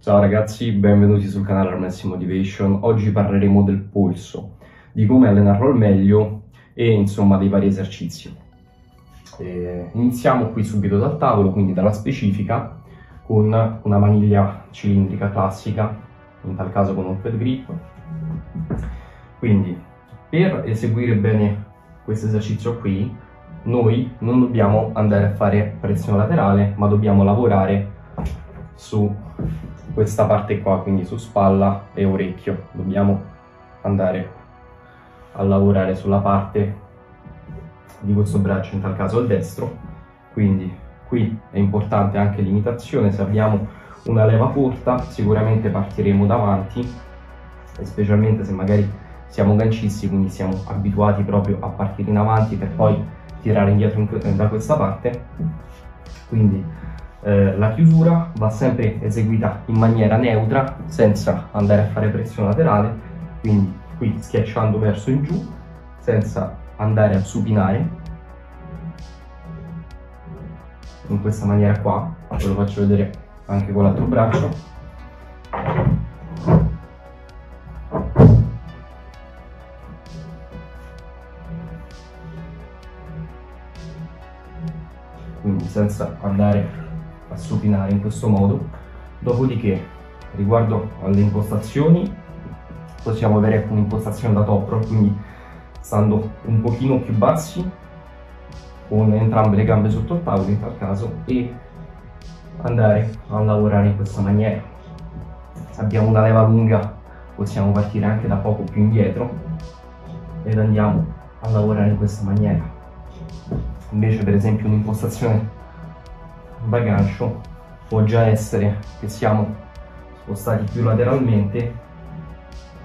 Ciao ragazzi, benvenuti sul canale Armessi Motivation. Oggi parleremo del polso, di come allenarlo al meglio e insomma dei vari esercizi. Iniziamo qui subito dal tavolo, quindi dalla specifica, con una maniglia cilindrica classica, in tal caso con un flat grip. Quindi per eseguire bene questo esercizio qui, noi non dobbiamo andare a fare pressione laterale, ma dobbiamo lavorare su questa parte qua, quindi su spalla e orecchio. Dobbiamo andare a lavorare sulla parte di questo braccio, in tal caso il destro. Quindi qui è importante anche l'imitazione. Se abbiamo una leva corta sicuramente partiremo davanti, e specialmente se magari siamo gancisti, quindi siamo abituati proprio a partire in avanti per poi tirare indietro da questa parte. Quindi la chiusura va sempre eseguita in maniera neutra, senza andare a fare pressione laterale, quindi qui schiacciando verso in giù, senza andare a supinare, in questa maniera qua. Ve lo faccio vedere anche con l'altro braccio. Quindi senza andare a supinare in questo modo. Dopodiché, riguardo alle impostazioni, possiamo avere un'impostazione da top row, quindi stando un pochino più bassi con entrambe le gambe sotto il tavolo in tal caso, e andare a lavorare in questa maniera. Se abbiamo una leva lunga possiamo partire anche da poco più indietro ed andiamo a lavorare in questa maniera. Invece per esempio un'impostazione da gancio può già essere che siamo spostati più lateralmente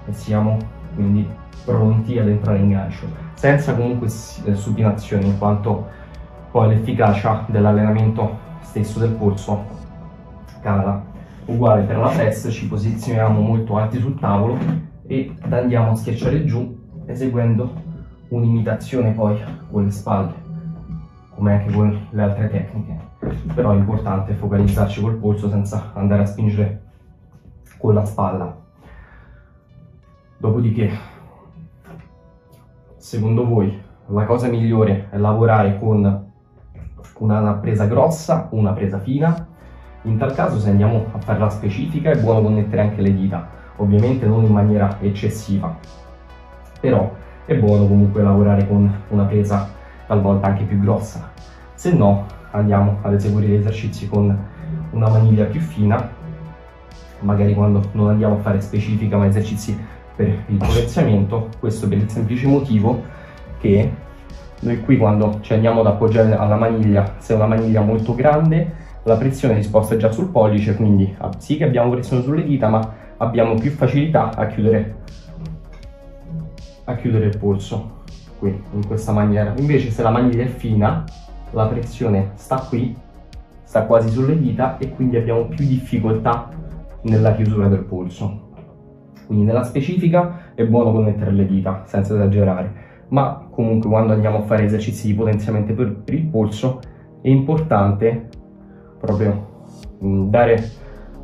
e siamo quindi pronti ad entrare in gancio, senza comunque supinazione, in quanto poi l'efficacia dell'allenamento stesso del polso cala. Uguale per la press, ci posizioniamo molto alti sul tavolo ed andiamo a schiacciare giù, eseguendo un'imitazione poi con le spalle, come anche con le altre tecniche. Però è importante focalizzarci col polso senza andare a spingere con la spalla. Dopodiché, secondo voi la cosa migliore è lavorare con una presa grossa o una presa fina? In tal caso, se andiamo a fare la specifica, è buono connettere anche le dita, ovviamente non in maniera eccessiva, però è buono comunque lavorare con una presa talvolta anche più grossa. Se no, andiamo ad eseguire gli esercizi con una maniglia più fina, magari quando non andiamo a fare specifica ma esercizi per il potenziamento. Questo per il semplice motivo che noi qui, quando ci andiamo ad appoggiare alla maniglia, se è una maniglia molto grande, la pressione si sposta già sul pollice, quindi sì che abbiamo pressione sulle dita, ma abbiamo più facilità a chiudere il polso qui in questa maniera. Invece se la maniglia è fina, la pressione sta qui, sta quasi sulle dita, e quindi abbiamo più difficoltà nella chiusura del polso. Quindi nella specifica è buono connettere le dita senza esagerare, ma comunque quando andiamo a fare esercizi di potenziamento per il polso è importante proprio dare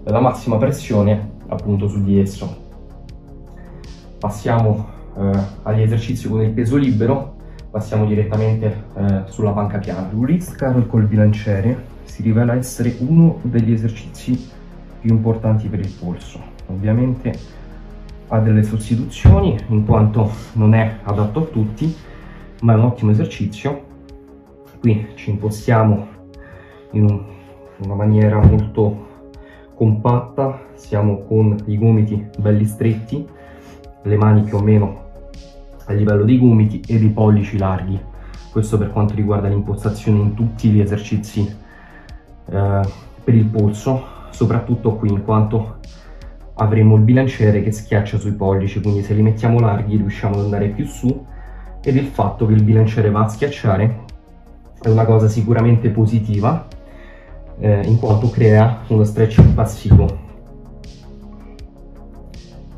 la massima pressione appunto su di esso. Passiamo agli esercizi con il peso libero. Passiamo direttamente sulla panca piana. Il wrist curl col bilanciere si rivela essere uno degli esercizi più importanti per il polso. Ovviamente ha delle sostituzioni, in quanto non è adatto a tutti, ma è un ottimo esercizio. Qui ci impostiamo in una maniera molto compatta, siamo con i gomiti belli stretti, le mani più o meno a livello dei gomiti e dei pollici larghi. Questo per quanto riguarda l'impostazione in tutti gli esercizi per il polso, soprattutto qui, in quanto avremo il bilanciere che schiaccia sui pollici, quindi se li mettiamo larghi riusciamo ad andare più su, ed il fatto che il bilanciere va a schiacciare è una cosa sicuramente positiva, in quanto crea uno stretching passivo.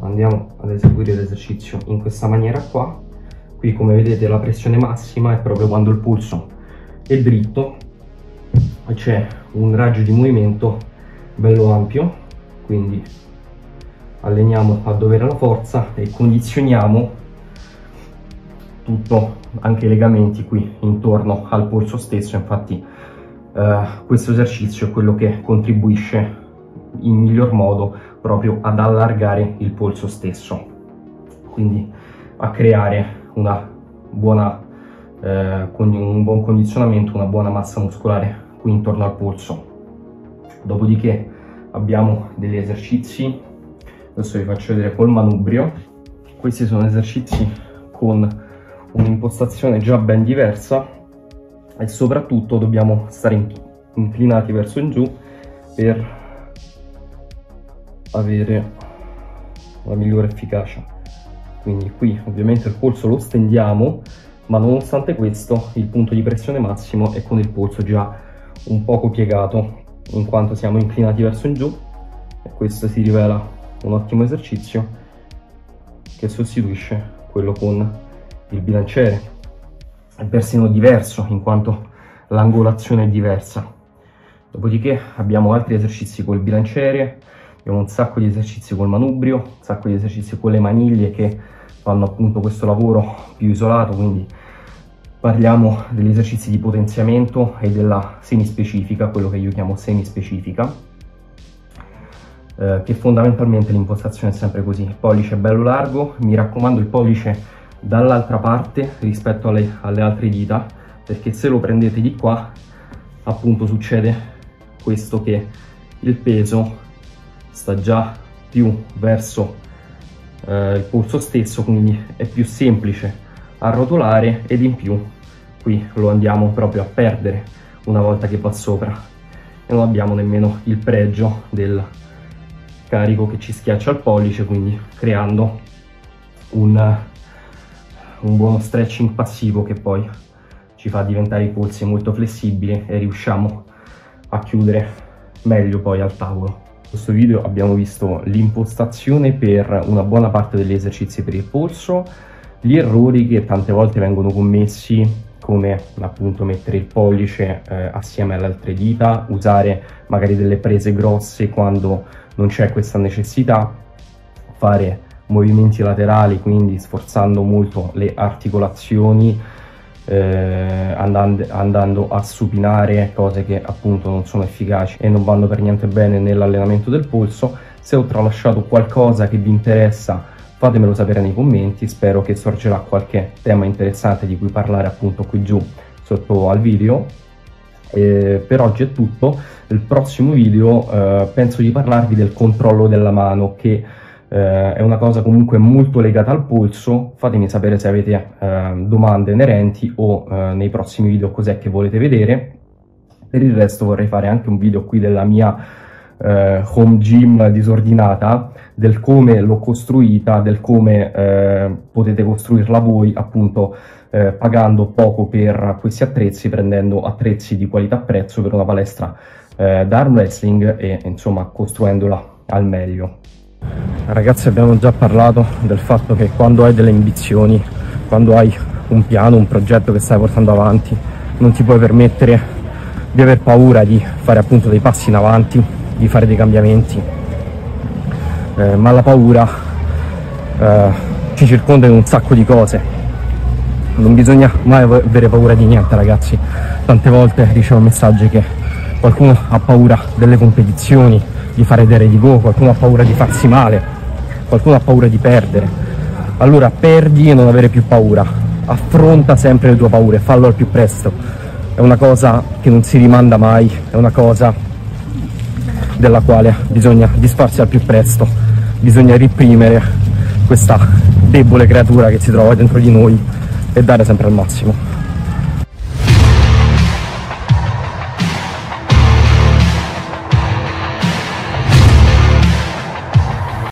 Andiamo ad eseguire l'esercizio in questa maniera qua. Qui, come vedete, la pressione massima è proprio quando il polso è dritto, c'è un raggio di movimento bello ampio, quindi alleniamo a dovere la forza e condizioniamo tutto, anche i legamenti qui intorno al polso stesso. Infatti questo esercizio è quello che contribuisce in miglior modo proprio ad allargare il polso stesso, quindi a creare una buona, un buon condizionamento, una buona massa muscolare qui intorno al polso. Dopodiché abbiamo degli esercizi, adesso vi faccio vedere col manubrio. Questi sono esercizi con un'impostazione già ben diversa e soprattutto dobbiamo stare inclinati verso in giù per avere la migliore efficacia. Quindi qui ovviamente il polso lo stendiamo, ma nonostante questo il punto di pressione massimo è con il polso già un poco piegato, in quanto siamo inclinati verso in giù, e questo si rivela un ottimo esercizio che sostituisce quello con il bilanciere. È persino diverso in quanto l'angolazione è diversa. Dopodiché abbiamo altri esercizi col bilanciere, abbiamo un sacco di esercizi col manubrio, un sacco di esercizi con le maniglie che fanno appunto questo lavoro più isolato. Quindi parliamo degli esercizi di potenziamento e della semispecifica, quello che io chiamo semispecifica, che fondamentalmente l'impostazione è sempre così: il pollice è bello largo, mi raccomando il pollice dall'altra parte rispetto alle altre dita, perché se lo prendete di qua appunto succede questo, che il peso sta già più verso il polso stesso, quindi è più semplice arrotolare, ed in più qui lo andiamo proprio a perdere una volta che va sopra, e non abbiamo nemmeno il pregio del carico che ci schiaccia il pollice, quindi creando un buono stretching passivo che poi ci fa diventare i polsi molto flessibili e riusciamo a chiudere meglio poi al tavolo. In questo video abbiamo visto l'impostazione per una buona parte degli esercizi per il polso, gli errori che tante volte vengono commessi, come appunto mettere il pollice assieme alle altre dita, usare magari delle prese grosse quando non c'è questa necessità, fare movimenti laterali, quindi sforzando molto le articolazioni, andando a supinare, cose che appunto non sono efficaci e non vanno per niente bene nell'allenamento del polso. Se ho tralasciato qualcosa che vi interessa, fatemelo sapere nei commenti. Spero che sorgerà qualche tema interessante di cui parlare appunto qui giù sotto al video. Per oggi è tutto. Nel prossimo video penso di parlarvi del controllo della mano, che è una cosa comunque molto legata al polso. Fatemi sapere se avete domande inerenti o nei prossimi video cos'è che volete vedere. Per il resto vorrei fare anche un video qui della mia home gym disordinata, del come l'ho costruita, del come potete costruirla voi appunto pagando poco per questi attrezzi, prendendo attrezzi di qualità prezzo per una palestra d'arm wrestling e insomma costruendola al meglio. Ragazzi, abbiamo già parlato del fatto che quando hai delle ambizioni, quando hai un piano, un progetto che stai portando avanti, non ti puoi permettere di aver paura di fare appunto dei passi in avanti, di fare dei cambiamenti, ma la paura ci circonda in un sacco di cose. Non bisogna mai avere paura di niente, ragazzi. Tante volte ricevo messaggi che qualcuno ha paura delle competizioni, di fare delle di go, qualcuno ha paura di farsi male, qualcuno ha paura di perdere. Allora perdi e non avere più paura, affronta sempre le tue paure, fallo al più presto. È una cosa che non si rimanda mai, è una cosa della quale bisogna disfarsi al più presto, bisogna reprimere questa debole creatura che si trova dentro di noi e dare sempre al massimo.